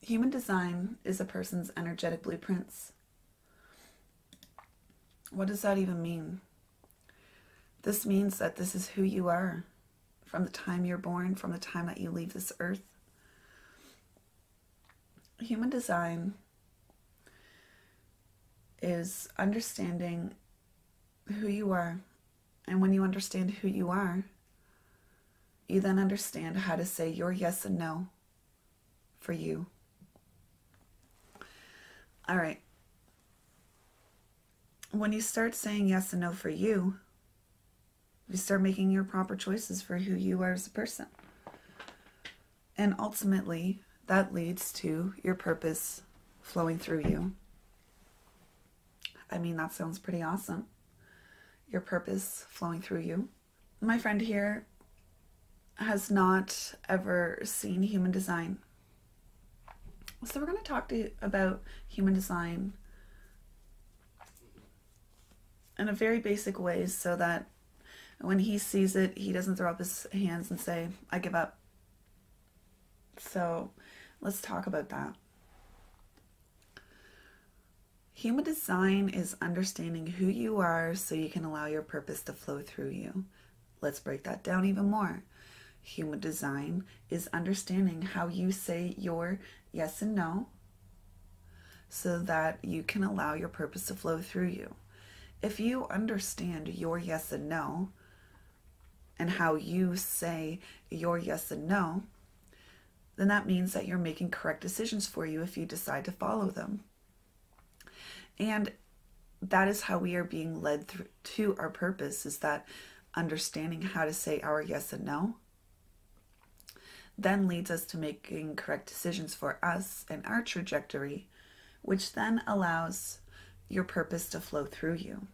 Human design is a person's energetic blueprints. What does that even mean? This means that this is who you are from the time you're born, from the time that you leave this earth. Human design is understanding who you are. And when you understand who you are, you then understand how to say your yes and no for you. All right. When you start saying yes and no for you, you start making your proper choices for who you are as a person. And ultimately, that leads to your purpose flowing through you. I mean, that sounds pretty awesome. Your purpose flowing through you. My friend here has not ever seen human design. So we're going to talk about human design in a very basic way so that when he sees it, he doesn't throw up his hands and say, I give up. So let's talk about that. Human design is understanding who you are so you can allow your purpose to flow through you. Let's break that down even more. Human design is understanding how you say your yes and no so that you can allow your purpose to flow through you. If you understand your yes and no and how you say your yes and no, then that means that you're making correct decisions for you if you decide to follow them. And that is how we are being led through to our purpose, is that understanding how to say our yes and no then leads us to making correct decisions for us and our trajectory, which then allows your purpose to flow through you.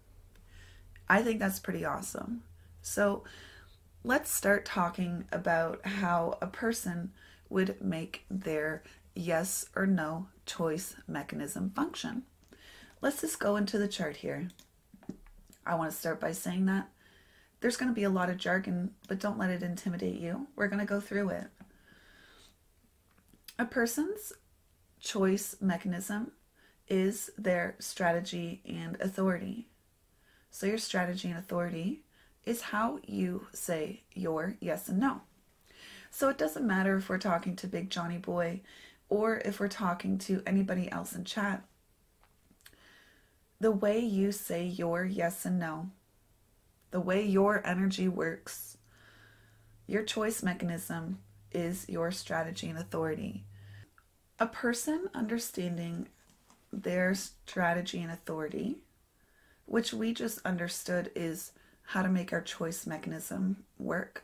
I think that's pretty awesome. So let's start talking about how a person would make their yes or no choice mechanism function. Let's just go into the chart here. I want to start by saying that there's going to be a lot of jargon, but don't let it intimidate you. We're going to go through it. A person's choice mechanism is their strategy and authority. So your strategy and authority is how you say your yes and no. So it doesn't matter if we're talking to Big Johnny Boy or if we're talking to anybody else in chat. The way you say your yes and no, the way your energy works, your choice mechanism is your strategy and authority. A person understanding their strategy and authority, which we just understood is how to make our choice mechanism work.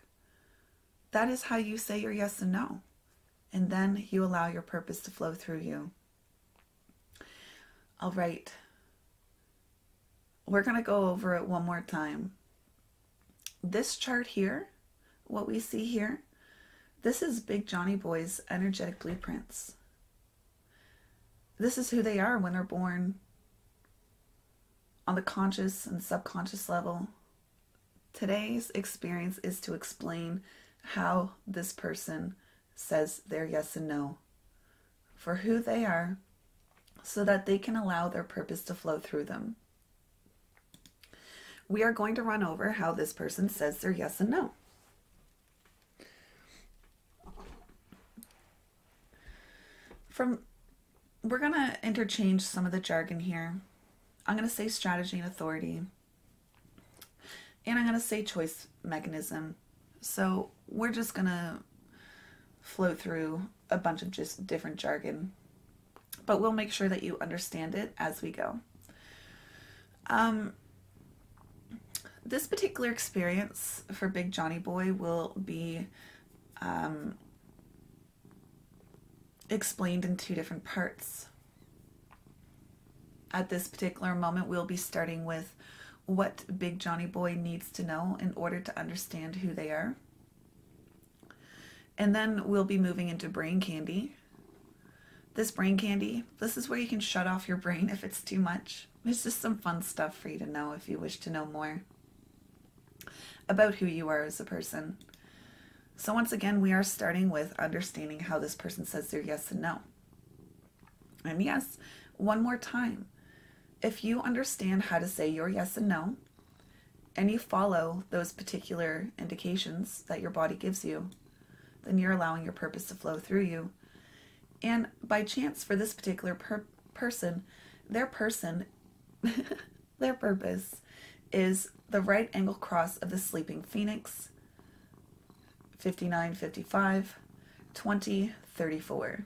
That is how you say your yes and no. And then you allow your purpose to flow through you. All right. We're going to go over it one more time. This chart here, what we see here, this is Big Johnny Boy's energetic blueprints. This is who they are when they're born on the conscious and subconscious level. Today's experience is to explain how this person says their yes and no for who they are so that they can allow their purpose to flow through them. We are going to run over how this person says their yes and no. We're going to interchange some of the jargon here. I'm going to say strategy and authority. And I'm going to say choice mechanism. So we're just going to flow through a bunch of just different jargon. But we'll make sure that you understand it as we go. This particular experience for Big Johnny Boy will be explained in two different parts. At this particular moment, we'll be starting with what Big Johnny Boy needs to know in order to understand who they are. And then we'll be moving into brain candy. This brain candy, this is where you can shut off your brain if it's too much. It's just some fun stuff for you to know if you wish to know more about who you are as a person. So once again, we are starting with understanding how this person says their yes and no. And yes, one more time, if you understand how to say your yes and no, and you follow those particular indications that your body gives you, then you're allowing your purpose to flow through you. And by chance, for this particular person, their person, their purpose is the right angle cross of the sleeping phoenix, 59, 55, 20, 34.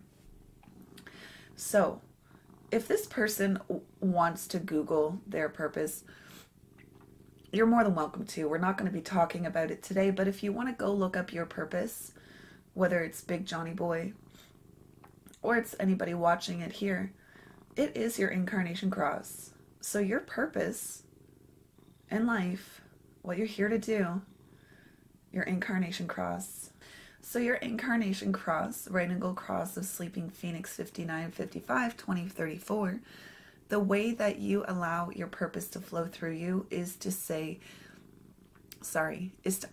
So, if this person wants to Google their purpose, you're more than welcome to. We're not going to be talking about it today, but if you want to go look up your purpose, whether it's Big Johnny Boy or it's anybody watching it here, it is your incarnation cross. So your purpose in life, what you're here to do, your incarnation cross. So your incarnation cross, right angle cross of sleeping phoenix, 59, 55, 20, 34, the way that you allow your purpose to flow through you is to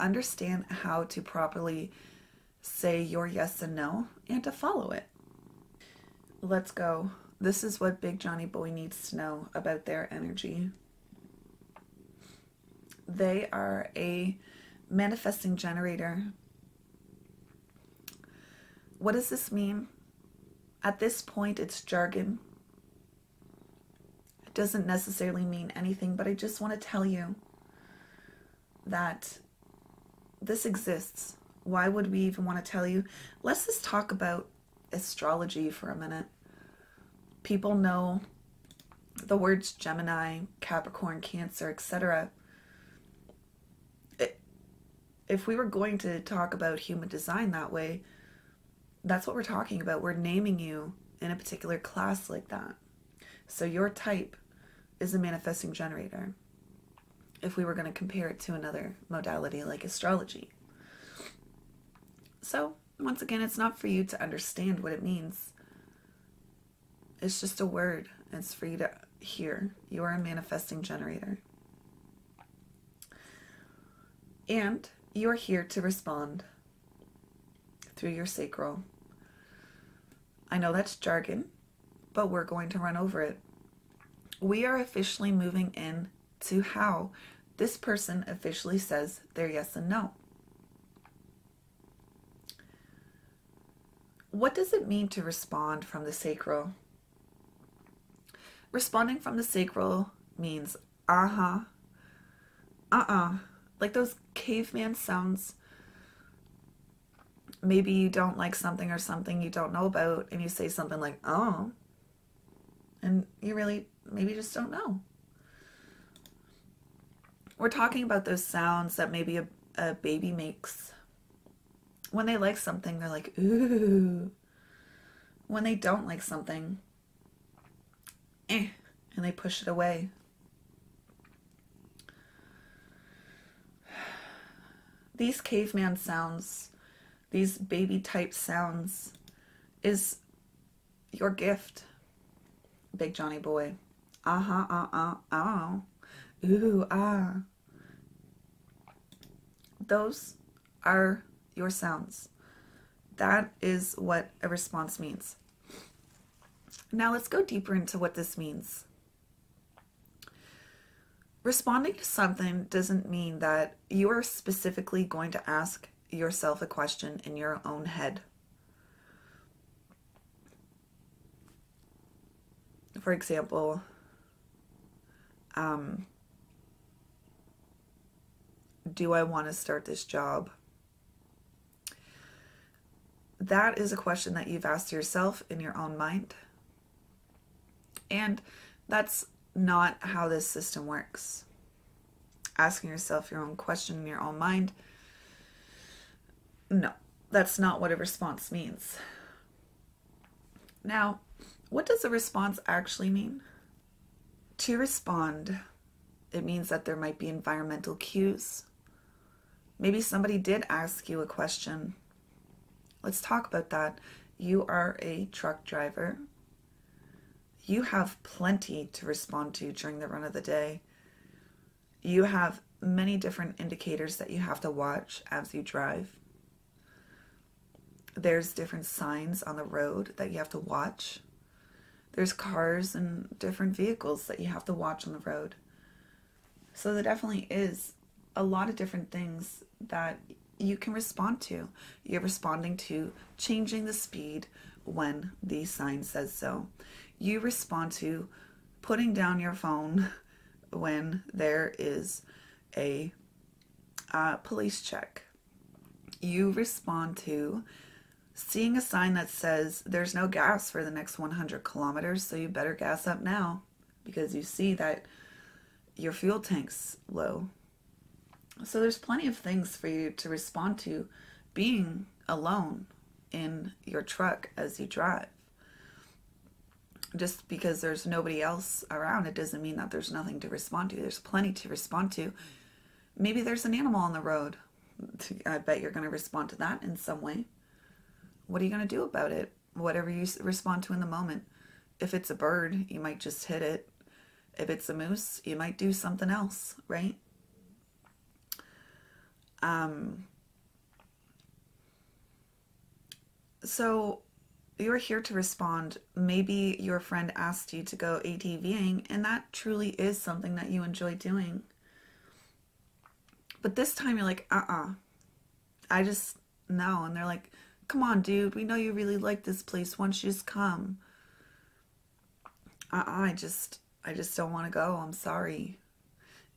understand how to properly say your yes and no and to follow it. Let's go. This is what Big Johnny Boy needs to know about their energy. They are a manifesting generator. What does this mean? At this point, it's jargon. It doesn't necessarily mean anything, but I just want to tell you that this exists. Why would we even want to tell you? Let's just talk about astrology for a minute. People know the words Gemini, Capricorn, Cancer, etc. If we were going to talk about human design that way, that's what we're talking about. We're naming you in a particular class like that. So your type is a manifesting generator, if we were going to compare it to another modality like astrology. So, once again, it's not for you to understand what it means. It's just a word. It's for you to hear. You are a manifesting generator. And you are here to respond through your sacral. I know that's jargon, but we're going to run over it. We are officially moving in to how this person officially says their yes and no. What does it mean to respond from the sacral? Responding from the sacral means like those caveman sounds. Maybe you don't like something or something you don't know about, and you say something like, oh, and you really maybe just don't know. We're talking about those sounds that maybe a baby makes. When they like something, they're like, ooh. When they don't like something, and they push it away. These caveman sounds, these baby type sounds, is your gift, Big Johnny Boy. Oh. Ooh, ah. Those are your sounds. That is what a response means. Now let's go deeper into what this means. Responding to something doesn't mean that you are specifically going to ask yourself a question in your own head. For example, do I want to start this job? That is a question that you've asked yourself in your own mind. And that's not how this system works. Asking yourself your own question in your own mind, no, that's not what a response means. Now, what does a response actually mean? To respond, it means that there might be environmental cues. Maybe somebody did ask you a question. Let's talk about that. You are a truck driver. You have plenty to respond to during the run of the day. You have many different indicators that you have to watch as you drive. There's different signs on the road that you have to watch. There's cars and different vehicles that you have to watch on the road. So there definitely is a lot of different things that you can respond to. You're responding to changing the speed when the sign says so. You respond to putting down your phone when there is a police check. You respond to seeing a sign that says there's no gas for the next 100 kilometers, so you better gas up now because you see that your fuel tank's low. So there's plenty of things for you to respond to being alone in your truck as you drive. Just because there's nobody else around, it doesn't mean that there's nothing to respond to. There's plenty to respond to. Maybe there's an animal on the road. I bet you're going to respond to that in some way. What are you going to do about it? Whatever you respond to in the moment. If it's a bird, you might just hit it. If it's a moose, you might do something else, right? So you're here to respond. Maybe your friend asked you to go ATVing, and that truly is something that you enjoy doing. But this time you're like, I just, no. And they're like, come on, dude, we know you really like this place. Why don't you just come? I just don't want to go. I'm sorry.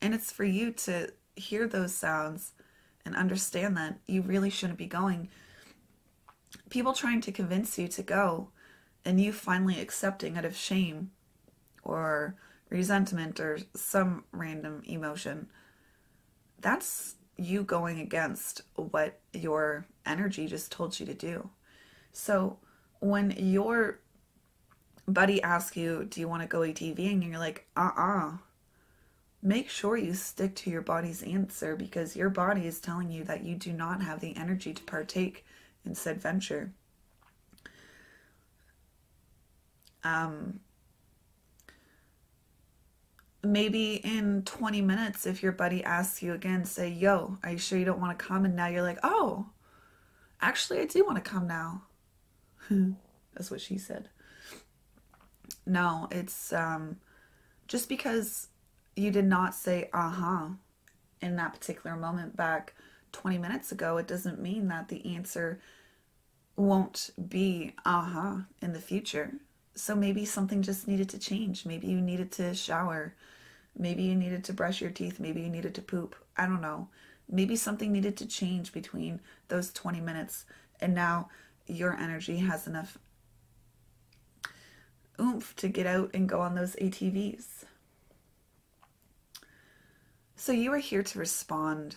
And it's for you to hear those sounds and understand that you really shouldn't be going. People trying to convince you to go and you finally accepting out of shame or resentment or some random emotion, that's you going against what your energy just told you to do. So when your buddy asks you, do you want to go ATVing? And you're like, make sure you stick to your body's answer, because your body is telling you that you do not have the energy to partake in said venture. Maybe in 20 minutes, if your buddy asks you again, say, yo, are you sure you don't want to come? And now you're like, oh, actually, I do want to come now. That's what she said. No, it's just because you did not say in that particular moment back 20 minutes ago, it doesn't mean that the answer won't be in the future. So maybe something just needed to change. Maybe you needed to shower. Maybe you needed to brush your teeth. Maybe you needed to poop. I don't know. Maybe something needed to change between those 20 minutes. And now your energy has enough oomph to get out and go on those ATVs. So you are here to respond.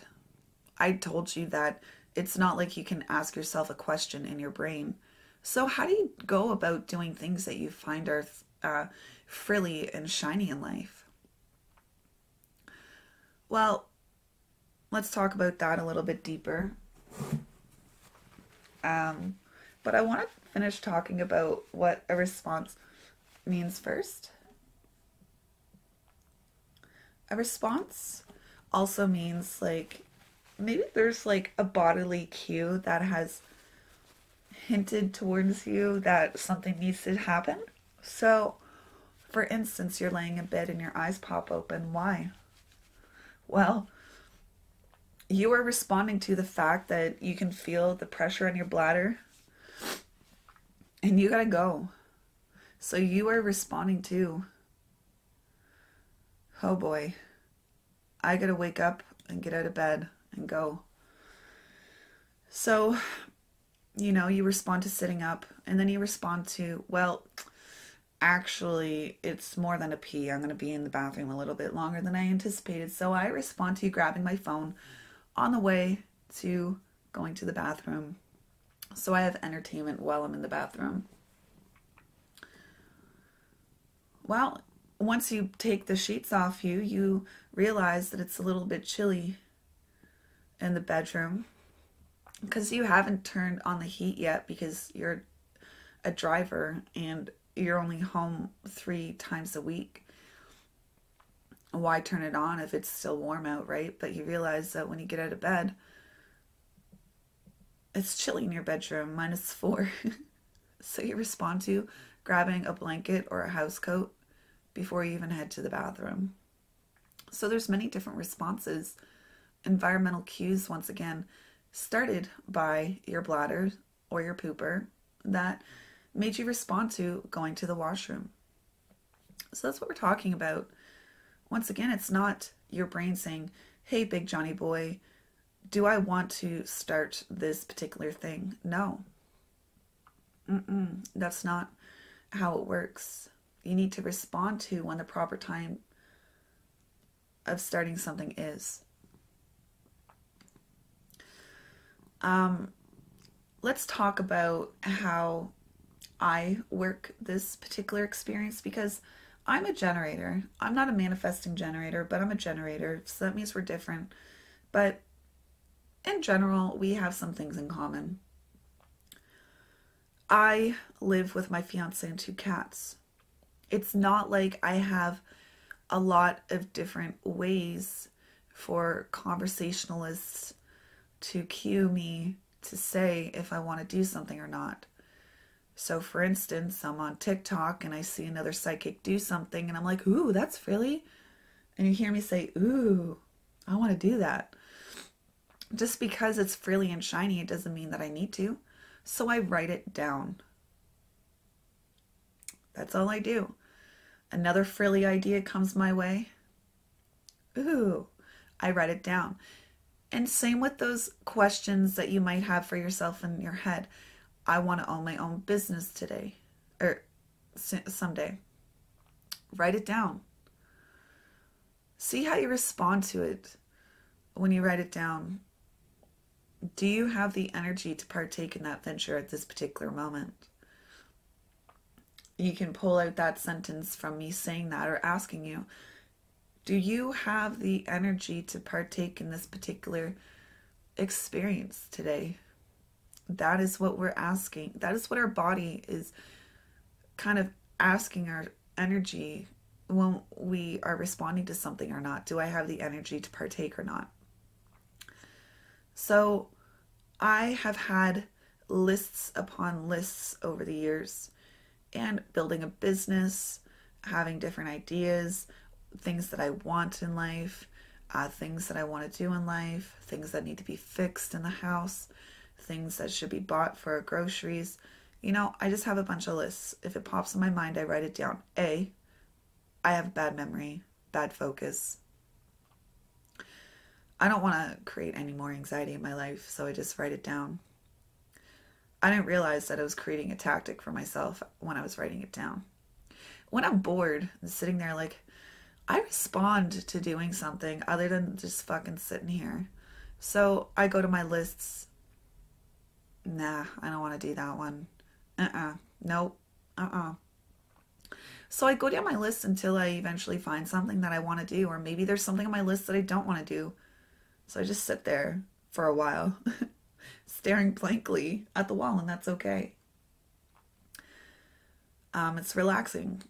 I told you that it's not like you can ask yourself a question in your brain. So how do you go about doing things that you find are frilly and shiny in life? Well, let's talk about that a little bit deeper. But I want to finish talking about what a response means first. A response also means like maybe there's like a bodily cue that has hinted towards you that something needs to happen. So, for instance, you're laying in bed and your eyes pop open. Why? Well, you are responding to the fact that you can feel the pressure on your bladder and you gotta go. So you are responding to, oh boy, I gotta wake up and get out of bed and go. So, you respond to sitting up, and then you respond to, well, actually, it's more than a pee. I'm going to be in the bathroom a little bit longer than I anticipated. So I respond to grabbing my phone on the way to going to the bathroom. So I have entertainment while I'm in the bathroom. Well, once you take the sheets off you, you realize that it's a little bit chilly in the bedroom because you haven't turned on the heat yet because you're a driver and you're only home 3 times a week. Why turn it on if it's still warm out, right? But you realize that when you get out of bed, it's chilly in your bedroom, -4. So you respond to grabbing a blanket or a house coat before you even head to the bathroom. So there's many different responses. Environmental cues, once again, started by your bladder or your pooper that made you respond to going to the washroom. So that's what we're talking about. Once again, it's not your brain saying, hey, big Johnny boy, do I want to start this particular thing? No. That's not how it works. You need to respond to when the proper time of starting something is. Let's talk about how I work this particular experience, because I'm a generator. I'm not a manifesting generator, but I'm a generator. So that means we're different. But in general, we have some things in common. I live with my fiance and 2 cats. It's not like I have a lot of different ways for conversationalists to cue me to say if I want to do something or not. So for instance, I'm on TikTok and I see another psychic do something and I'm like, ooh, that's frilly. And you hear me say, ooh, I want to do that. Just because it's frilly and shiny, it doesn't mean that I need to. So I write it down. That's all I do. Another frilly idea comes my way. Ooh, I write it down. And same with those questions that you might have for yourself in your head. I want to own my own business today or someday. Write it down. See how you respond to it when you write it down. Do you have the energy to partake in that venture at this particular moment? You can pull out that sentence from me saying that or asking you, do you have the energy to partake in this particular experience today? That is what we're asking. That is what our body is kind of asking our energy when we are responding to something or not. Do I have the energy to partake or not? So I have had lists upon lists over the years, and building a business, having different ideas, things that I want in life, things that I want to do in life, things that need to be fixed in the house, things that should be bought for groceries. You know, I just have a bunch of lists. If it pops in my mind, I write it down. I have bad memory, bad focus. I don't want to create any more anxiety in my life, so I just write it down. I didn't realize that I was creating a tactic for myself when I was writing it down. When I'm bored and sitting there, like, I respond to doing something other than just fucking sitting here. So I go to my lists. Nah, I don't want to do that one. Nope. So I go down my list until I eventually find something that I want to do, or maybe there's something on my list that I don't want to do. So I just sit there for a while, staring blankly at the wall, and that's okay. It's relaxing.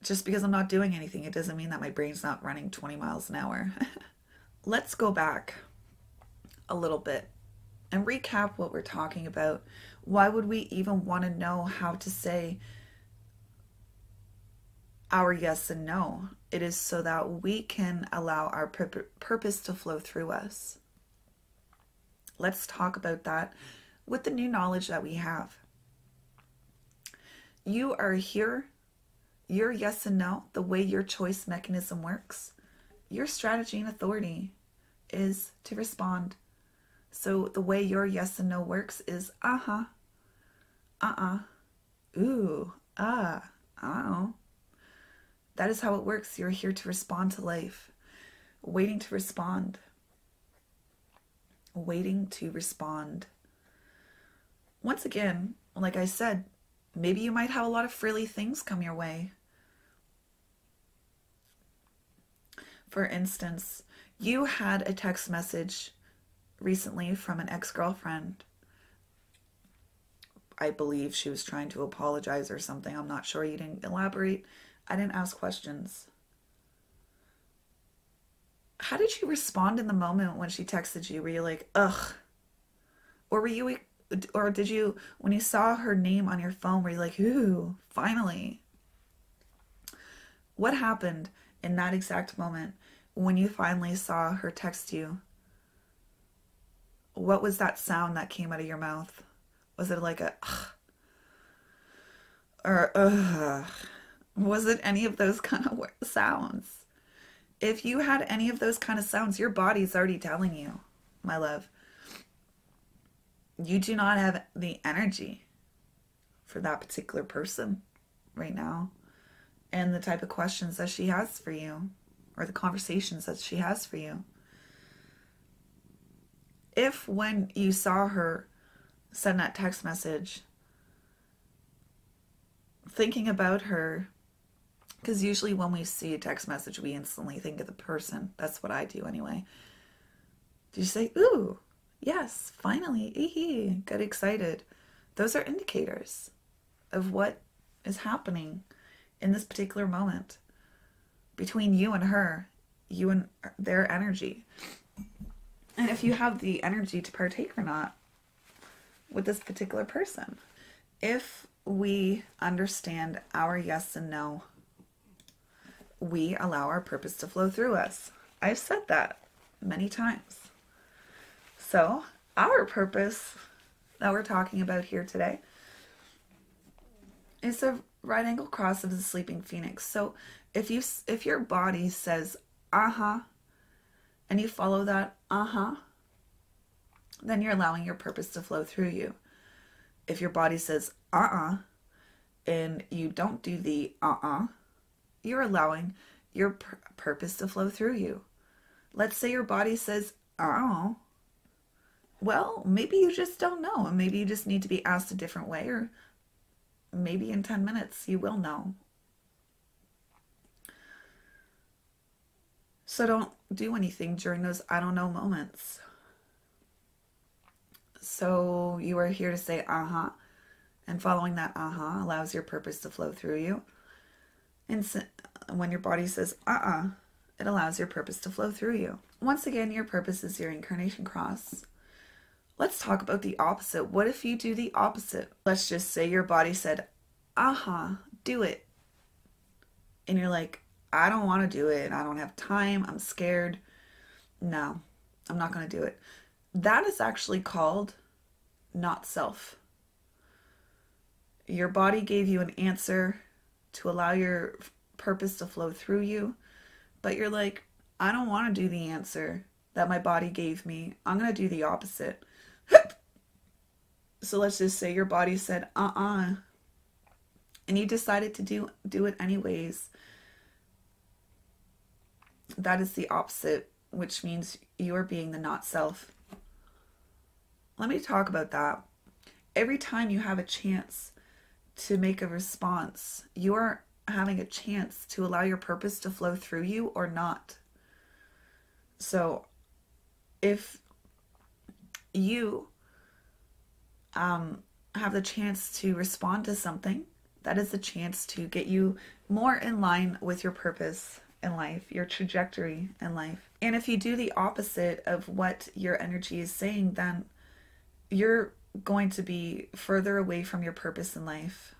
Just because I'm not doing anything, it doesn't mean that my brain's not running 20 miles an hour. Let's go back a little bit and recap what we're talking about. Why would we even want to know how to say our yes and no? It is so that we can allow our purpose to flow through us. Let's talk about that with the new knowledge that we have. You are here. Your yes and no, the way your choice mechanism works, your strategy and authority is to respond. So the way your yes and no works is ooh, I don't know. That is how it works. You're here to respond to life, waiting to respond. Waiting to respond. Once again, like I said, maybe you might have a lot of frilly things come your way. For instance, you had a text message recently from an ex-girlfriend. I believe she was trying to apologize or something. I'm not sure. You didn't elaborate. I didn't ask questions. How did you respond in the moment when she texted you? Were you like, ugh? Or were you Or did you, when you saw her name on your phone, were you like, ooh, finally? What happened in that exact moment when you finally saw her text you? What was that sound that came out of your mouth? Was it like a ugh, or ugh? Was it any of those kind of sounds? If you had any of those kind of sounds, your body's already telling you, my love, you do not have the energy for that particular person right now, and the type of questions that she has for you, or the conversations that she has for you. If when you saw her send that text message, thinking about her, because usually when we see a text message, we instantly think of the person. That's what I do anyway. Did you say, ooh, yes, finally, ee, get excited? Those are indicators of what is happening in this particular moment between you and her, you and their energy. And if you have the energy to partake or not with this particular person. If we understand our yes and no, we allow our purpose to flow through us. I've said that many times. So, our purpose that we're talking about here today is a right angle cross of the sleeping phoenix. So, if your body says uh-huh, and you follow that uh-huh, then you're allowing your purpose to flow through you. If your body says uh-uh, and you don't do the uh-uh, you're allowing your purpose to flow through you. Let's say your body says oh, well, maybe you just don't know, and maybe you just need to be asked a different way, or maybe in 10 minutes you will know. So don't do anything during those I don't know moments. So you are here to say uh-huh, and following that uh-huh allows your purpose to flow through you. And when your body says uh-uh, it allows your purpose to flow through you. Once again, your purpose is your incarnation cross. Let's talk about the opposite. What if you do the opposite? Let's just say your body said, uh-huh, do it. And you're like, I don't want to do it. I don't have time. I'm scared. No, I'm not going to do it. That is actually called not self. Your body gave you an answer to allow your purpose to flow through you, but you're like, I don't want to do the answer that my body gave me. I'm going to do the opposite. So let's just say your body said, uh-uh, and you decided to do it anyways. That is the opposite, which means you are being the not self. Let me talk about that. Every time you have a chance to make a response, you are having a chance to allow your purpose to flow through you or not. So if you have the chance to respond to something, that is the chance to get you more in line with your purpose in life, your trajectory in life. And if you do the opposite of what your energy is saying, then you're going to be further away from your purpose in life.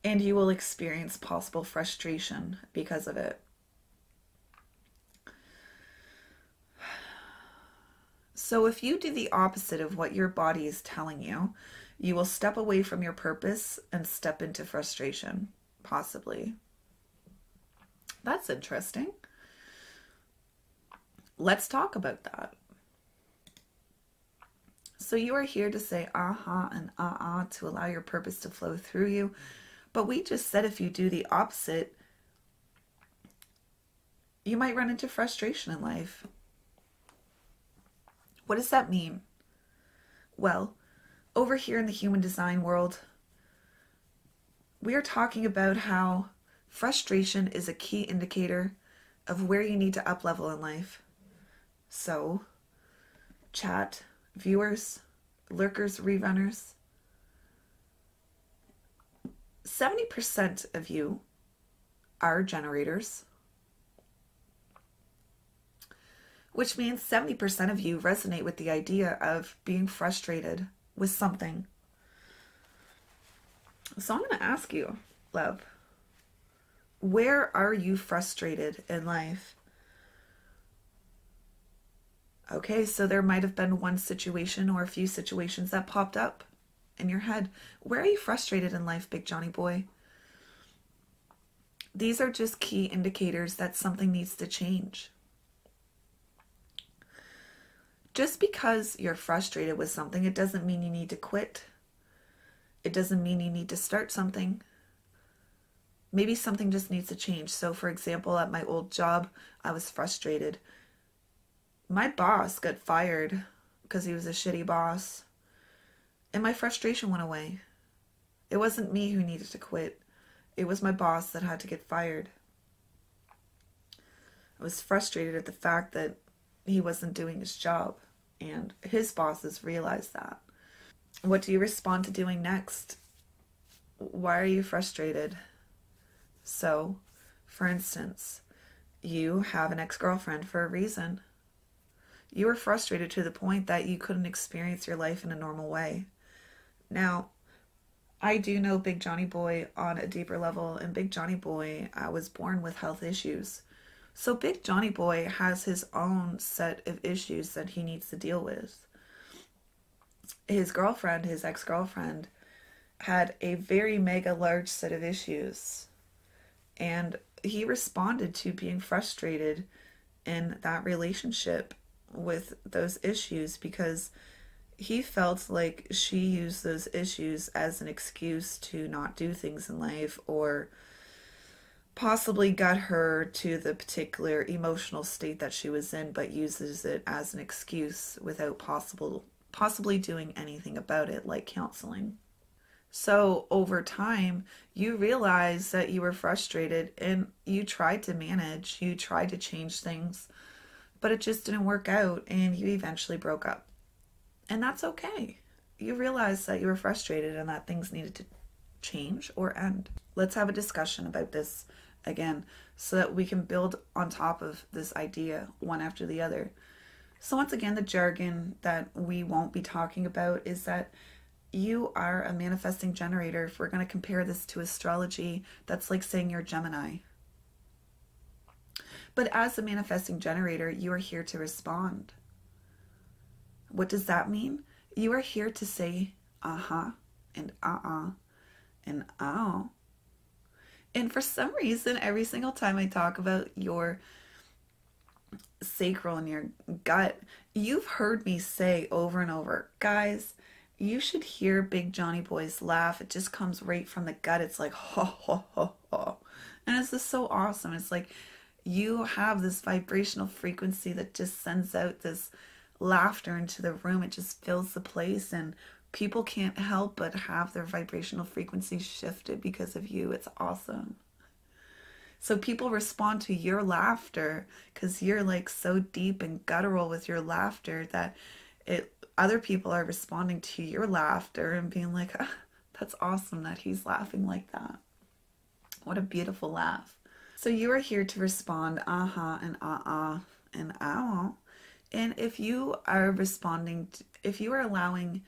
And you will experience possible frustration because of it. So if you do the opposite of what your body is telling you, you will step away from your purpose and step into frustration, possibly. That's interesting. Let's talk about that. So you are here to say uh-huh and uh-uh to allow your purpose to flow through you. But we just said if you do the opposite, you might run into frustration in life. What does that mean? Well, over here in the human design world, we are talking about how frustration is a key indicator of where you need to up level in life. So, chat, viewers, lurkers, rerunners, 70% of you are generators. which means 70% of you resonate with the idea of being frustrated with something. So I'm going to ask you, love, where are you frustrated in life? Okay, so there might have been one situation or a few situations that popped up in your head. Where are you frustrated in life, Big Johnny boy? These are just key indicators that something needs to change. Just because you're frustrated with something, it doesn't mean you need to quit. It doesn't mean you need to start something. Maybe something just needs to change. So, for example, at my old job, I was frustrated. My boss got fired because he was a shitty boss, and my frustration went away. It wasn't me who needed to quit. It was my boss that had to get fired. I was frustrated at the fact that he wasn't doing his job, and his bosses realized that. What do you respond to doing next? Why are you frustrated? So, for instance, you have an ex-girlfriend for a reason. You were frustrated to the point that you couldn't experience your life in a normal way. Now, I do know Big Johnny Boy on a deeper level, and Big Johnny Boy was born with health issues. So Big Johnny Boy has his own set of issues that he needs to deal with. His girlfriend, his ex-girlfriend, had a very mega large set of issues. And he responded to being frustrated in that relationship with those issues because he felt like she used those issues as an excuse to not do things in life, or possibly got her to the particular emotional state that she was in, but uses it as an excuse without possibly doing anything about it, like counseling. So over time, you realize that you were frustrated and you tried to manage, you tried to change things, but it just didn't work out and you eventually broke up. And that's okay. You realized that you were frustrated and that things needed to change or end. Let's have a discussion about this again so that we can build on top of this idea one after the other. So once again, the jargon that we won't be talking about is that you are a manifesting generator. If we're going to compare this to astrology, that's like saying you're Gemini. But as a manifesting generator, you are here to respond. What does that mean? You are here to say uh-huh and uh-uh and oh. And for some reason, every single time I talk about your sacral and your gut, you've heard me say over and over, guys, you should hear Big Johnny Boy's laugh. It just comes right from the gut. It's like, ho, ho, ho, ho. And it's just so awesome. It's like you have this vibrational frequency that just sends out this laughter into the room. It just fills the place, and people can't help but have their vibrational frequency shifted because of you. It's awesome. So people respond to your laughter because you're like so deep and guttural with your laughter that other people are responding to your laughter and being like, ah, that's awesome that he's laughing like that. What a beautiful laugh. So you are here to respond uh-huh and uh-uh and ow. And if you are responding, if you are allowing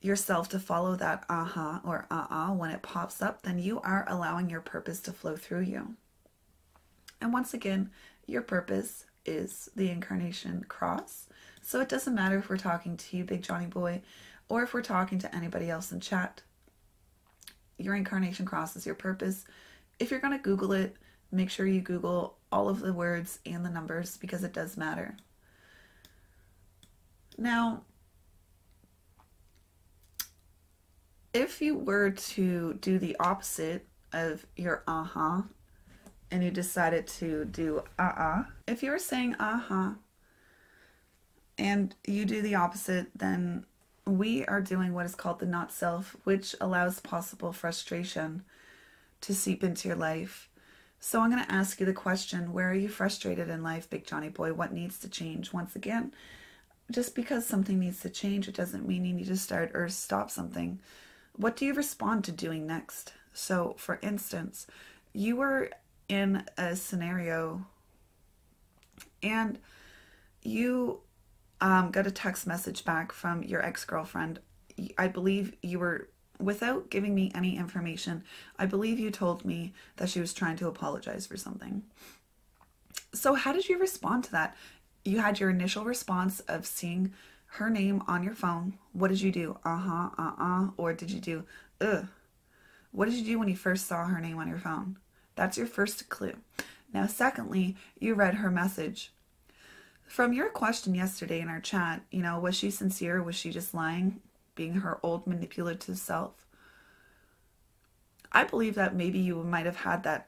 yourself to follow that uh-huh or uh-uh when it pops up, then you are allowing your purpose to flow through you. And once again, your purpose is the incarnation cross. So it doesn't matter if we're talking to you, Big Johnny Boy, or if we're talking to anybody else in chat. Your incarnation cross is your purpose. If you're going to Google it, make sure you Google all of the words and the numbers because it does matter. Now, if you were to do the opposite of your uh-huh and you decided to do uh-uh, if you were saying uh-huh and you do the opposite, then we are doing what is called the not self, which allows possible frustration to seep into your life. So I'm going to ask you the question, where are you frustrated in life, Big Johnny Boy? What needs to change? Once again, just because something needs to change, it doesn't mean you need to start or stop something. What do you respond to doing next? So, for instance, you were in a scenario and you got a text message back from your ex-girlfriend. I believe you were, without giving me any information, I believe you told me that she was trying to apologize for something. So how did you respond to that? You had your initial response of seeing her name on your phone. What did you do? Or did you do, ugh? What did you do when you first saw her name on your phone? That's your first clue. Now, secondly, you read her message. From your question yesterday in our chat, was she sincere? Was she just lying, being her old manipulative self? I believe that maybe you might have had that,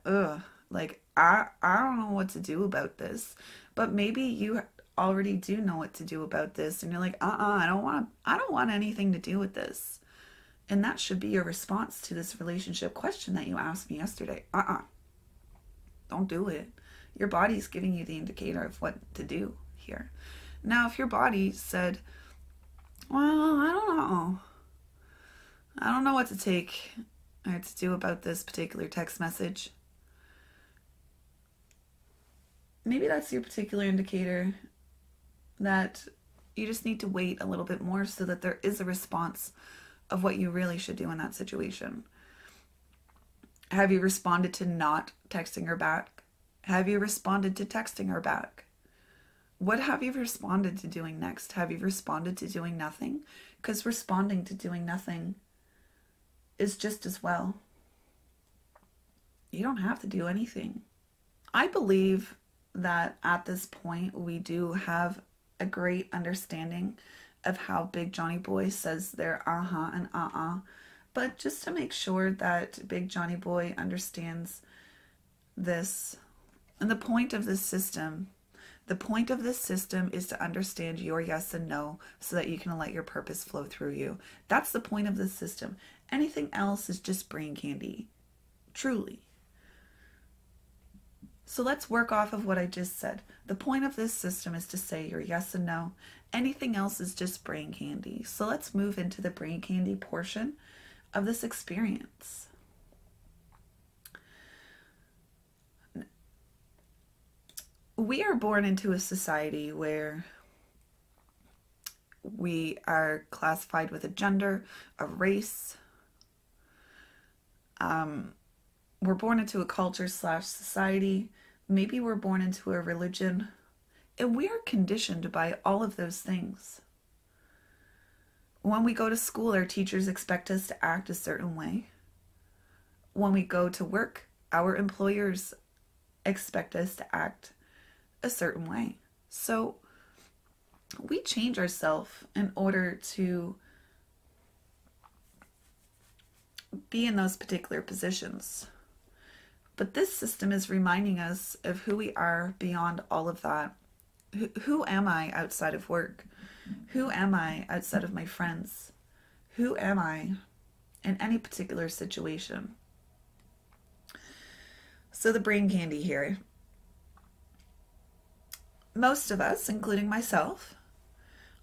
like, I don't know what to do about this. But maybe you already do know what to do about this, and you're like, I don't want anything to do with this. And that should be your response to this relationship question that you asked me yesterday. Don't do it. Your body's giving you the indicator of what to do here. Now, if your body said, well, I don't know what to take or to do about this particular text message, maybe that's your particular indicator that you just need to wait a little bit more so that there is a response of what you really should do in that situation. Have you responded to not texting her back? Have you responded to texting her back? What have you responded to doing next? Have you responded to doing nothing? Because responding to doing nothing is just as well. You don't have to do anything. I believe that at this point we do have a great understanding of how Big Johnny Boy says their and but just to make sure that Big Johnny Boy understands this, and the point of this system is to understand your yes and no so that you can let your purpose flow through you. That's the point of this system. Anything else is just brain candy, truly. So let's work off of what I just said. The point of this system is to say your yes and no. Anything else is just brain candy. So let's move into the brain candy portion of this experience. We are born into a society where we are classified with a gender, a race. We're born into a culture / society. Maybe we're born into a religion. And we are conditioned by all of those things. When we go to school, our teachers expect us to act a certain way. When we go to work, our employers expect us to act a certain way. So we change ourselves in order to be in those particular positions. But this system is reminding us of who we are beyond all of that. Who am I outside of work? Who am I outside of my friends? Who am I in any particular situation? So the brain candy here. Most of us, including myself,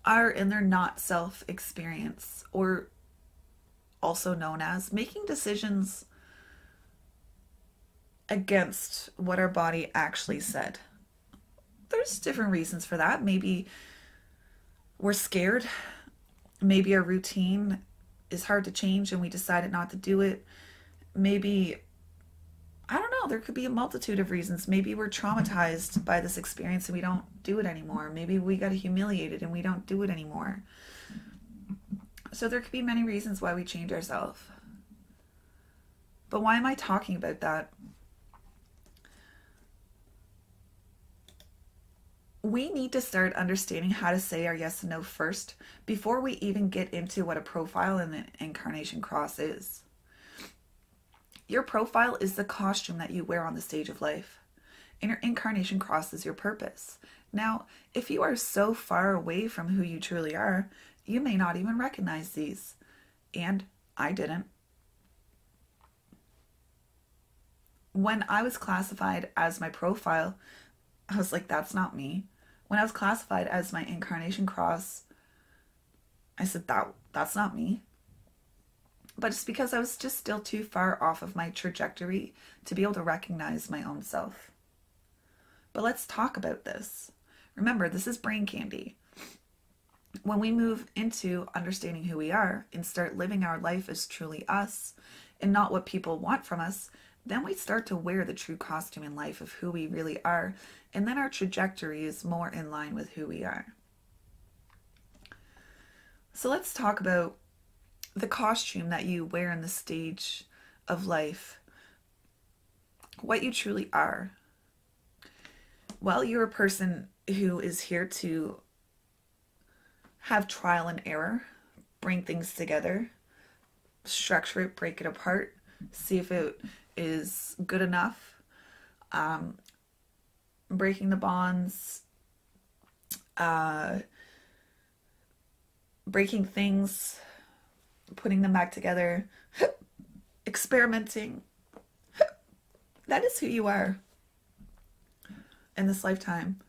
are in their not self experience, or also known as making decisions against what our body actually said. There's different reasons for that. Maybe we're scared. Maybe our routine is hard to change and we decided not to do it. Maybe, I don't know, there could be a multitude of reasons. Maybe we're traumatized by this experience and we don't do it anymore. Maybe we got humiliated and we don't do it anymore. So there could be many reasons why we change ourselves. But why am I talking about that? We need to start understanding how to say our yes and no first before we even get into what a profile and an incarnation cross is. Your profile is the costume that you wear on the stage of life, and your incarnation cross is your purpose. Now, if you are so far away from who you truly are, you may not even recognize these. And I didn't. When I was classified as my profile, I was like, that's not me. When I was classified as my incarnation cross, I said, that's not me. But it's because I was just still too far off of my trajectory to be able to recognize my own self. But let's talk about this. Remember, this is brain candy. When we move into understanding who we are and start living our life as truly us and not what people want from us, then we start to wear the true costume in life of who we really are, and then our trajectory is more in line with who we are. So let's talk about the costume that you wear in the stage of life, what you truly are. Well, you're a person who is here to have trial and error, bring things together, structure it, break it apart, see if it is good enough, breaking the bonds, breaking things, putting them back together, experimenting. That is who you are in this lifetime.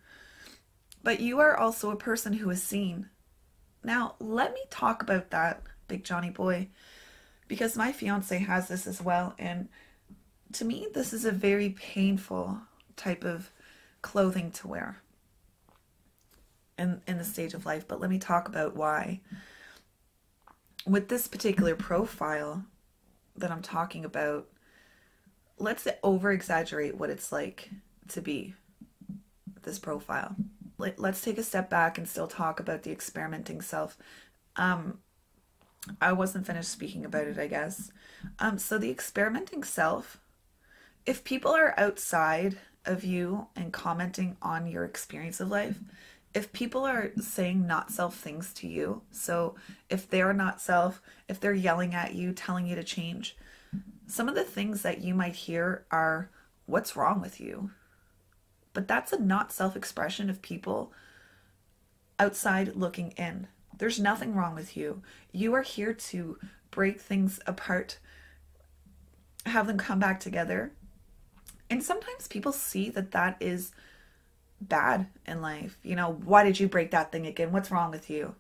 But you are also a person who is seen. Now, let me talk about that, Big Johnny boy, because my fiance has this as well. And to me, this is a very painful type of clothing to wear in the stage of life. But let me talk about why. With this particular profile that I'm talking about, let's over exaggerate what it's like to be this profile. Let's take a step back and still talk about the experimenting self. I wasn't finished speaking about it, I guess. So the experimenting self, if people are outside of you and commenting on your experience of life, if people are saying not self things to you, so if they're not self, if they're yelling at you, telling you to change, some of the things that you might hear are, what's wrong with you? But that's a not self-expression of people outside looking in. There's nothing wrong with you. You are here to break things apart, have them come back together. And sometimes people see that that is bad in life. You know, why did you break that thing again? What's wrong with you?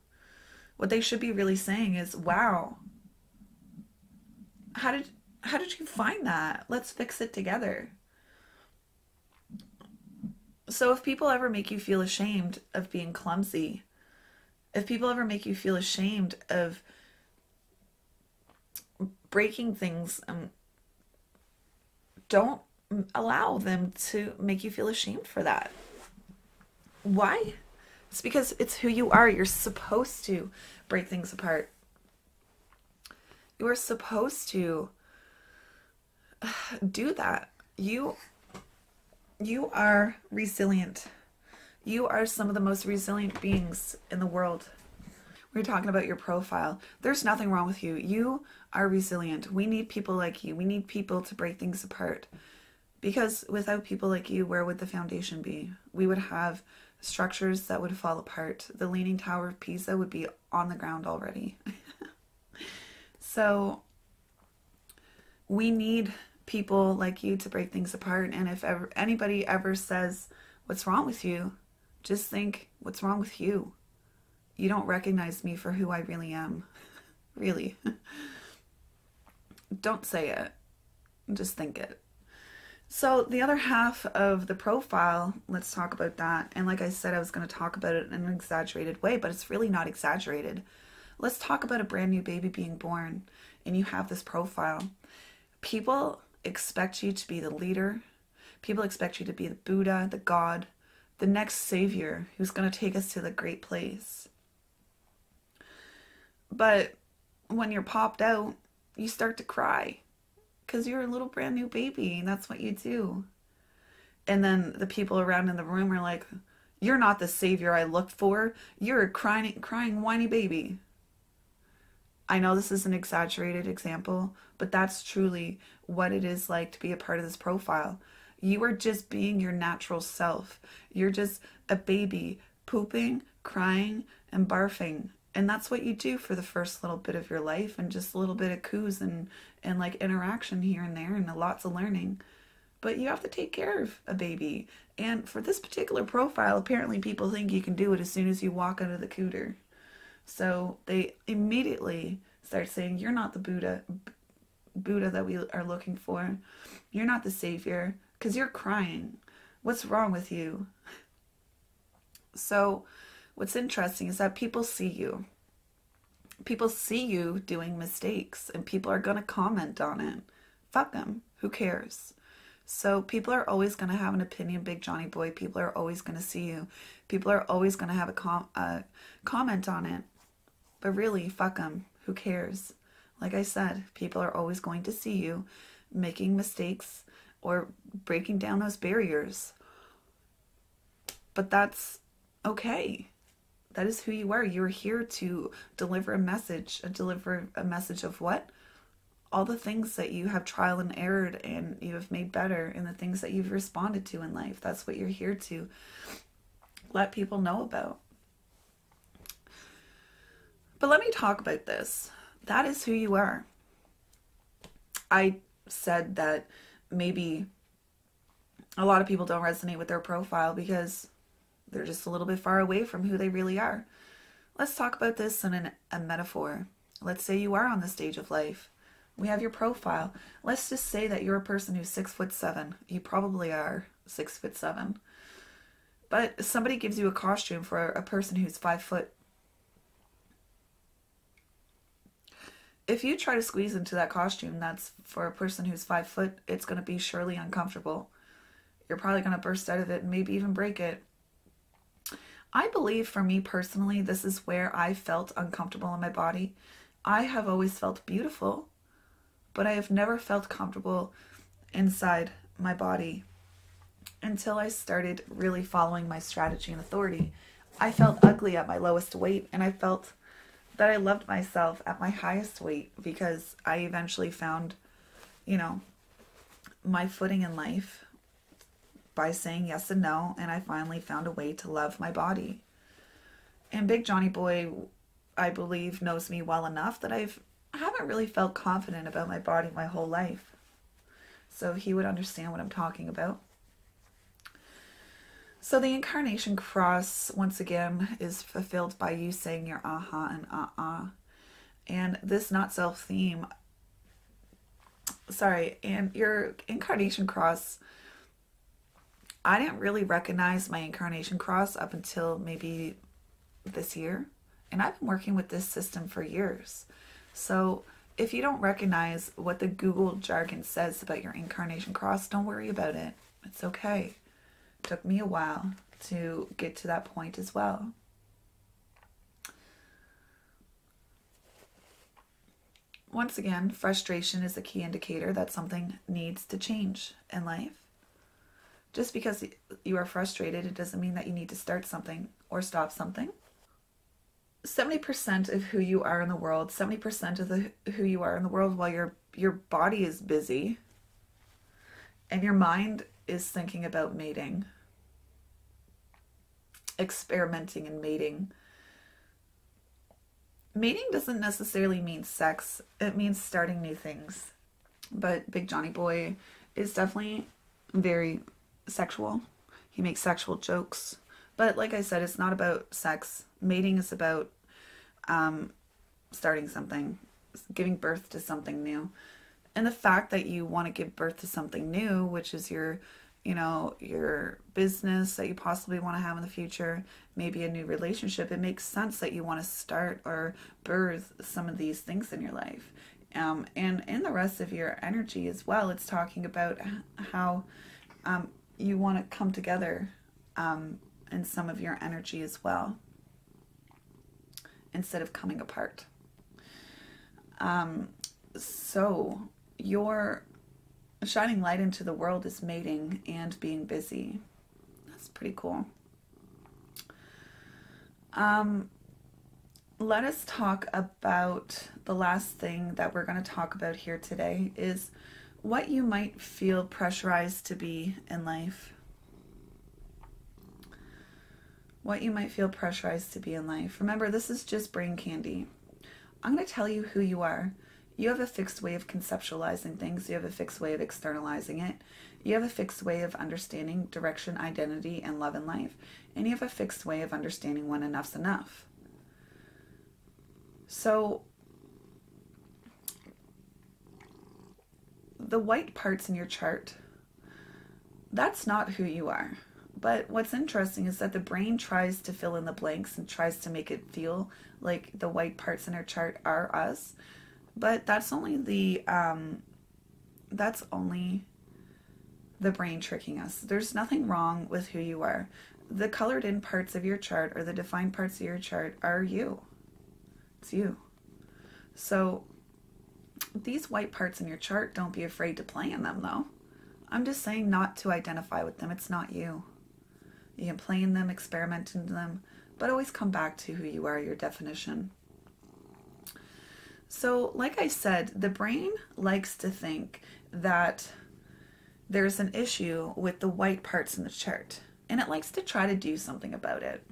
What they should be really saying is, wow, how did you find that? Let's fix it together. So if people ever make you feel ashamed of being clumsy, if people ever make you feel ashamed of breaking things, don't allow them to make you feel ashamed for that. Why? It's because it's who you are. You're supposed to break things apart. You are supposed to do that. You are resilient. You are some of the most resilient beings in the world. We're talking about your profile. There's nothing wrong with you. You are resilient. We need people like you. We need people to break things apart. Because without people like you, where would the foundation be? We would have structures that would fall apart. The Leaning Tower of Pisa would be on the ground already. So we need people like you to break things apart. And if anybody ever says, what's wrong with you? Just think, what's wrong with you? You don't recognize me for who I really am. Really. Don't say it. Just think it. So the other half of the profile, let's talk about that. And like I said, I was going to talk about it in an exaggerated way, but it's really not exaggerated. Let's talk about a brand new baby being born and you have this profile. People expect you to be the leader. People expect you to be the Buddha, the God, the next savior who's going to take us to the great place. But when you're popped out, you start to cry because you're a little brand new baby and that's what you do. And then the people around in the room are like, you're not the savior I looked for. You're a crying, whiny baby. I know this is an exaggerated example, but that's truly what it is like to be a part of this profile. You are just being your natural self. You're just a baby pooping, crying, and barfing. And that's what you do for the first little bit of your life, and just a little bit of coos and like interaction here and there and lots of learning. But you have to take care of a baby. And for this particular profile, apparently people think you can do it as soon as you walk out of the cooter. So they immediately start saying, you're not the Buddha that we are looking for. You're not the savior because you're crying. What's wrong with you? So what's interesting is that people see you. People see you doing mistakes and people are going to comment on it. Fuck them. Who cares? So people are always going to have an opinion, Big Johnny Boy. People are always going to see you. People are always going to have a comment on it. But really, fuck them. Who cares? Like I said, people are always going to see you making mistakes or breaking down those barriers. But that's okay. That is who you are. You're here to deliver a message. Deliver a message of what? All the things that you have trial and errored and you have made better, and the things that you've responded to in life. That's what you're here to let people know about. But let me talk about this. That is who you are. I said that maybe a lot of people don't resonate with their profile because they're just a little bit far away from who they really are. Let's talk about this in a metaphor. Let's say you are on the stage of life. We have your profile. Let's just say that you're a person who's 6'7". You probably are 6'7". But somebody gives you a costume for a person who's 5 foot. If you try to squeeze into that costume that's for a person who's 5 foot, it's going to be surely uncomfortable. You're probably going to burst out of it and maybe even break it. I believe for me personally, this is where I felt uncomfortable in my body. I have always felt beautiful, but I have never felt comfortable inside my body until I started really following my strategy and authority. I felt ugly at my lowest weight, and I felt that I loved myself at my highest weight because I eventually found, my footing in life by saying yes and no, and I finally found a way to love my body. And Big Johnny Boy, I believe, knows me well enough that I haven't really felt confident about my body my whole life. So he would understand what I'm talking about. So the incarnation cross, once again, is fulfilled by you saying your aha and ah. And this not self theme, and your incarnation cross, I didn't really recognize my incarnation cross up until maybe this year. And I've been working with this system for years. So if you don't recognize what the Google jargon says about your incarnation cross, don't worry about it. It's okay. It took me a while to get to that point as well. Once again, frustration is a key indicator that something needs to change in life. Just because you are frustrated, it doesn't mean that you need to start something or stop something. 70% of who you are in the world, 70% of who you are in the world while your body is busy and your mind is thinking about mating, experimenting in mating. Mating doesn't necessarily mean sex. It means starting new things. But Big Johnny Boy is definitely very sexual. He makes sexual jokes. But like I said, it's not about sex. Mating is about starting something, giving birth to something new. And the fact that you want to give birth to something new, which is your business that you possibly want to have in the future, maybe a new relationship, it makes sense that you want to start or birth some of these things in your life. And in the rest of your energy as well, it's talking about how you want to come together in some of your energy as well, instead of coming apart. So your shining light into the world is mating and being busy. That's pretty cool. Let us talk about the last thing that we're going to talk about here today is what you might feel pressurized to be in life. What you might feel pressurized to be in life. Remember, this is just brain candy. I'm going to tell you who you are. You have a fixed way of conceptualizing things. You have a fixed way of externalizing it. You have a fixed way of understanding direction, identity, and love in life. And you have a fixed way of understanding when enough's enough. So the white parts in your chart, that's not who you are. But what's interesting is that the brain tries to fill in the blanks and tries to make it feel like the white parts in our chart are us. But that's only the brain tricking us. There's nothing wrong with who you are. The colored in parts of your chart or the defined parts of your chart are you. It's you. So these white parts in your chart, don't be afraid to play in them though. I'm just saying not to identify with them. It's not you. You can play in them, experiment in them, but always come back to who you are, your definition. So like I said, the brain likes to think that there's an issue with the white parts in the chart, and it likes to try to do something about it.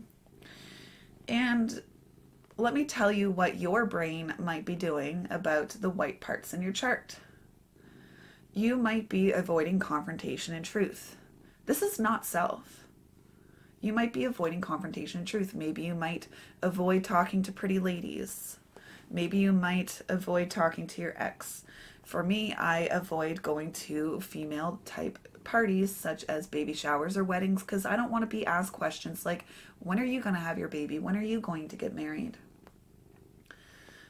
And let me tell you what your brain might be doing about the white parts in your chart. You might be avoiding confrontation and truth. This is not self. You might be avoiding confrontation and truth. Maybe you might avoid talking to pretty ladies. Maybe you might avoid talking to your ex. For me, I avoid going to female type parties such as baby showers or weddings because I don't want to be asked questions like, when are you going to have your baby? When are you going to get married?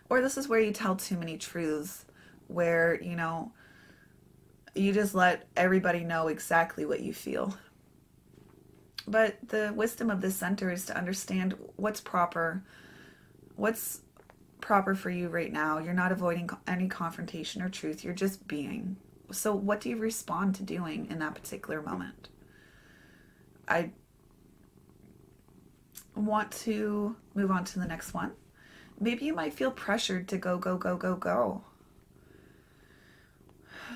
Or this is where you tell too many truths where, you just let everybody know exactly what you feel. But the wisdom of this center is to understand what's proper for you right now. You're not avoiding any confrontation or truth. You're just being. So what do you respond to doing in that particular moment? I want to move on to the next one. Maybe you might feel pressured to go, go, go, go, go.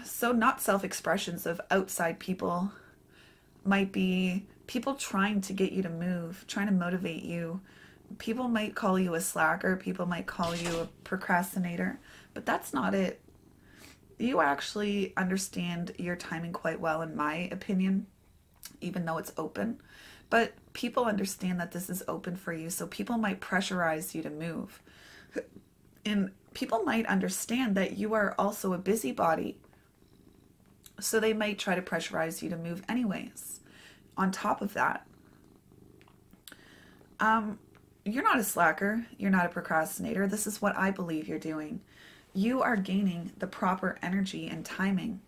So not self-expressions of outside people might be people trying to get you to move, trying to motivate you. People might call you a slacker. People might call you a procrastinator, but that's not it. You actually understand your timing quite well, in my opinion, even though it's open. But people understand that this is open for you, so people might pressurize you to move. And people might understand that you are also a busybody, so they might try to pressurize you to move anyways. On top of that, you're not a slacker. You're not a procrastinator. This is what I believe you're doing. You are gaining the proper energy and timing.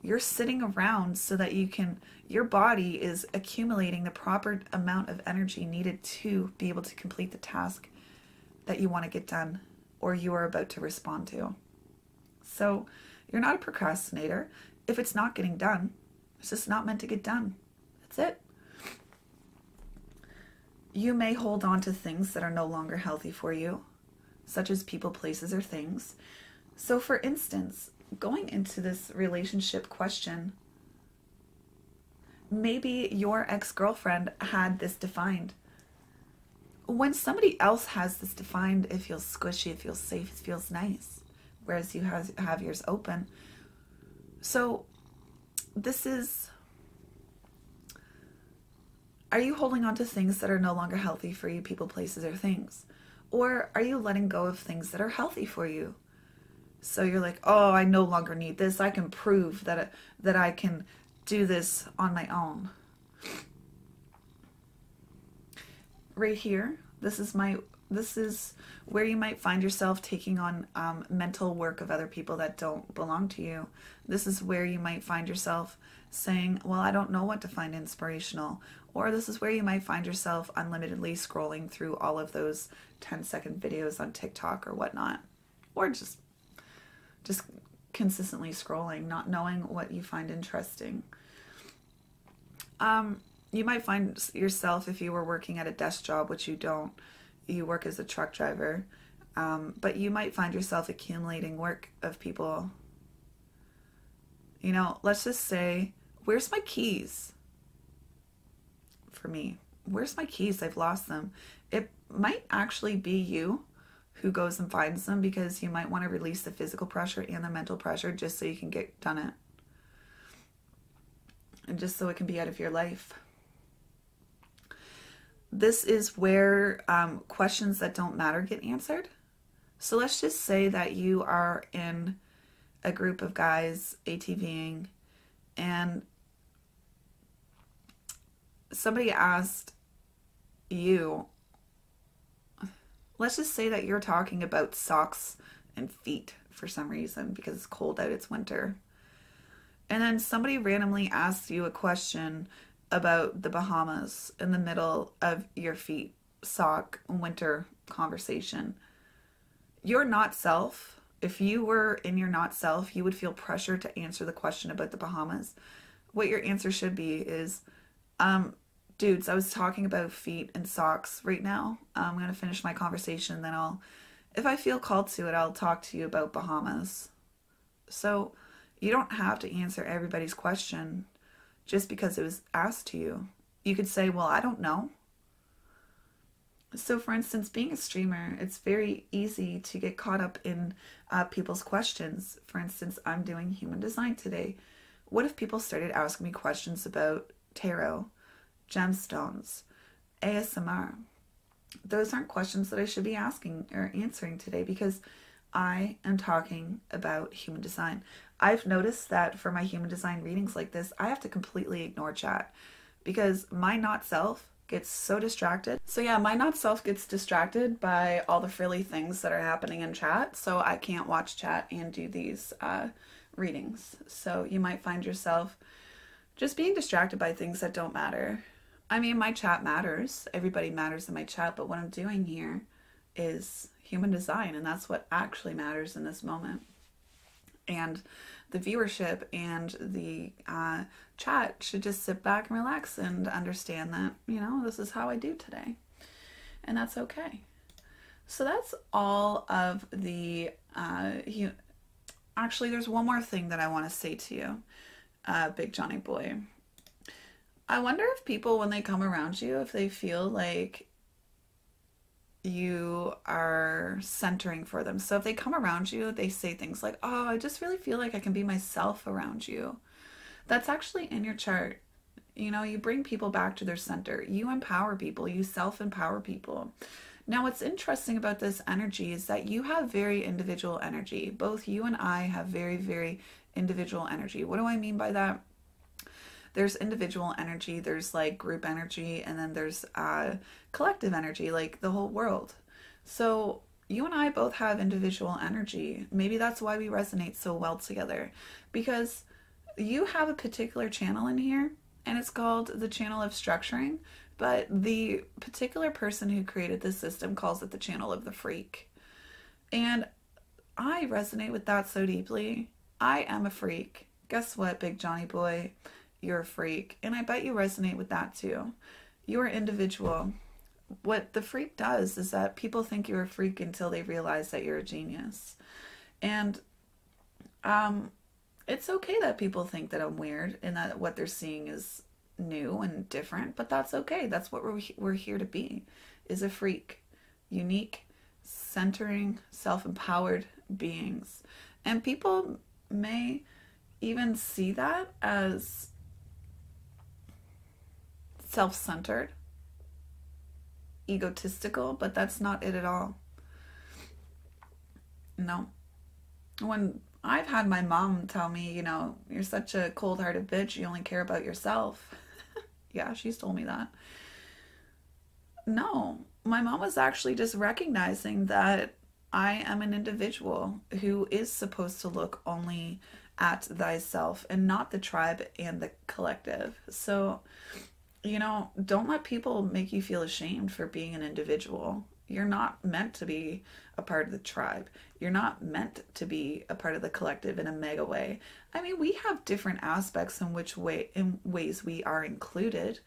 You're sitting around so that your body is accumulating the proper amount of energy needed to be able to complete the task that you want to get done or you are about to respond to. So you're not a procrastinator. If it's not getting done, it's just not meant to get done. That's it. You may hold on to things that are no longer healthy for you, such as people, places, or things. So for instance, going into this relationship question, maybe your ex-girlfriend had this defined. When somebody else has this defined, it feels squishy, it feels safe, it feels nice, whereas you have yours open. So this is, are you holding on to things that are no longer healthy for you, people, places, or things? Or are you letting go of things that are healthy for you? So you're like, oh, I no longer need this. I can prove that I can do this on my own. Right here, this is where you might find yourself taking on mental work of other people that don't belong to you. This is where you might find yourself saying, well, I don't know what to find inspirational. Or this is where you might find yourself unlimitedly scrolling through all of those 10-second videos on TikTok or whatnot. Or just consistently scrolling, not knowing what you find interesting. You might find yourself, if you were working at a desk job, which you don't, you work as a truck driver, but you might find yourself accumulating work of people. Let's just say, where's my keys? For me, where's my keys? I've lost them. It might actually be you who goes and finds them, because you might want to release the physical pressure and the mental pressure just so you can get done it. And just so it can be out of your life. This is where questions that don't matter get answered. So let's just say that you are in a group of guys ATVing, and somebody asked you, let's just say that you're talking about socks and feet for some reason because it's cold out, it's winter. And then somebody randomly asks you a question about the Bahamas in the middle of your feet sock winter conversation. Your not self, if you were in your not self, you would feel pressure to answer the question about the Bahamas. What your answer should be is, um, dudes, I was talking about feet and socks right now. I'm going to finish my conversation, then if I feel called to it, I'll talk to you about Bahamas. So you don't have to answer everybody's question just because it was asked to you. You could say, well, I don't know. So, for instance, being a streamer, it's very easy to get caught up in people's questions. For instance, I'm doing human design today. What if people started asking me questions about tarot, gemstones, ASMR? Those aren't questions that I should be asking or answering today because I am talking about human design. I've noticed that for my human design readings like this, I have to completely ignore chat because my not self gets so distracted. So yeah, my not self gets distracted by all the frilly things that are happening in chat, so I can't watch chat and do these readings. So you might find yourself just being distracted by things that don't matter. I mean, my chat matters. Everybody matters in my chat, but what I'm doing here is human design, and that's what actually matters in this moment. And the viewership and the chat should just sit back and relax and understand that, this is how I do today. And that's okay. So that's all of the. Actually, there's one more thing that I want to say to you, Big Johnny Boy. I wonder if people, when they come around you, if they feel like you are centering for them. So if they come around you, they say things like, oh, I just really feel like I can be myself around you. That's actually in your chart. You bring people back to their center. You empower people. You self-empower people. Now, what's interesting about this energy is that you have very individual energy. Both you and I have very, very individual energy. What do I mean by that? There's individual energy, there's like group energy, and then there's collective energy, like the whole world. So you and I both have individual energy. Maybe that's why we resonate so well together, because you have a particular channel in here, and it's called the channel of structuring, but the particular person who created this system calls it the channel of the freak. And I resonate with that so deeply. I am a freak. Guess what, Big Johnny Boy? You're a freak. And I bet you resonate with that too. You're individual. What the freak does is that people think you're a freak until they realize that you're a genius. And it's okay that people think that I'm weird and that what they're seeing is new and different, but that's okay. That's what we're here to be, is a freak. Unique, centering, self-empowered beings. And people may even see that as self-centered, egotistical, but that's not it at all. No. When I've had my mom tell me, you're such a cold-hearted bitch, you only care about yourself. Yeah, she's told me that. No, my mom was actually just recognizing that I am an individual who is supposed to look only at thyself and not the tribe and the collective. So, don't let people make you feel ashamed for being an individual. You're not meant to be a part of the tribe. You're not meant to be a part of the collective in a mega way. I mean, we have different aspects in ways we are included,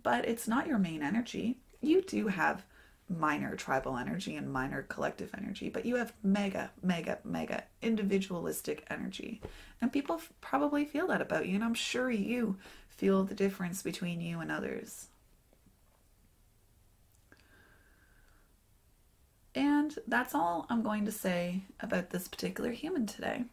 but it's not your main energy. You do have minor tribal energy and minor collective energy, but you have mega, mega, mega individualistic energy. And people probably feel that about you, and I'm sure you feel the difference between you and others. And that's all I'm going to say about this particular human today.